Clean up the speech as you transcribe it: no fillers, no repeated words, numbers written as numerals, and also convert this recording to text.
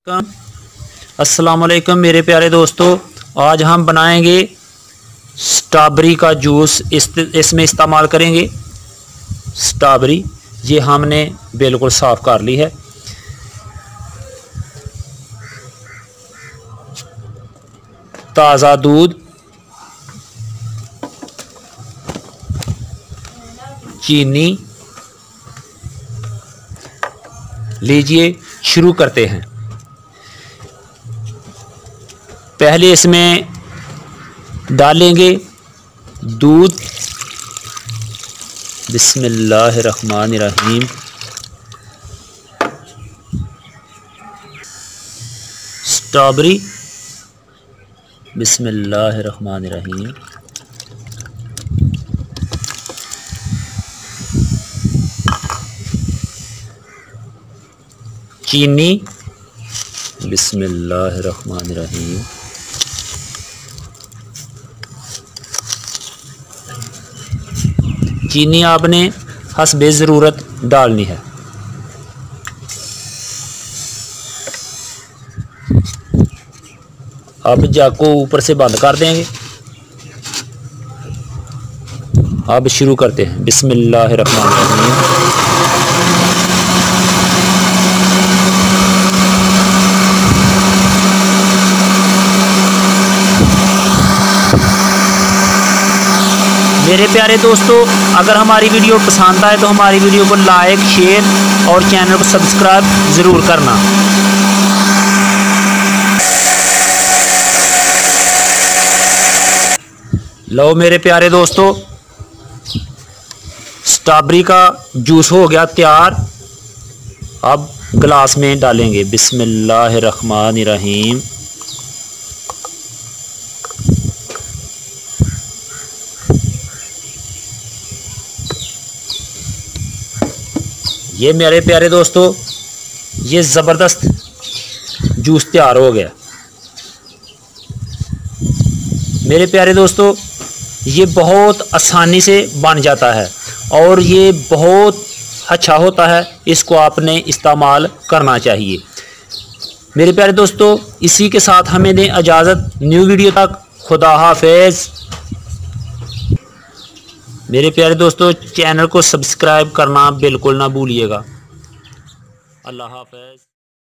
अस्सलाम वालेकुम मेरे प्यारे दोस्तों, आज हम बनाएंगे स्ट्रॉबेरी का जूस। इसमें इस्तेमाल करेंगे स्ट्रॉबेरी। ये हमने बिल्कुल साफ़ कर ली है। ताज़ा दूध, चीनी लीजिए, शुरू करते हैं। पहले इसमें डालेंगे दूध। बिस्मिल्लाहिर्रहमानिर्रहीम। स्ट्रॉबेरी, बिस्मिल्लाहिर्रहमानिर्रहीम। चीनी, बिस्मिल्लाहिर्रहमानिर्रहीम। चीनी आपने हस्बे ज़रूरत डालनी है। अब जग को ऊपर से बंद कर देंगे। अब शुरू करते हैं। बिस्मिल्लाहिर्रहमानिर्रहीम। मेरे प्यारे दोस्तों, अगर हमारी वीडियो पसंद आए तो हमारी वीडियो को लाइक, शेयर और चैनल को सब्सक्राइब ज़रूर करना। लो मेरे प्यारे दोस्तों, स्ट्रॉबेरी का जूस हो गया तैयार। अब गिलास में डालेंगे। बिस्मिल्लाहिर्रहमानिर्रहीम। ये मेरे प्यारे दोस्तों, ये ज़बरदस्त जूस तैयार हो गया। मेरे प्यारे दोस्तों, ये बहुत आसानी से बन जाता है और ये बहुत अच्छा होता है। इसको आपने इस्तेमाल करना चाहिए। मेरे प्यारे दोस्तों, इसी के साथ हमें दें इजाज़त। न्यू वीडियो तक खुदा हाफिज़। मेरे प्यारे दोस्तों, चैनल को सब्सक्राइब करना बिल्कुल ना भूलिएगा। अल्लाह हाफिज़।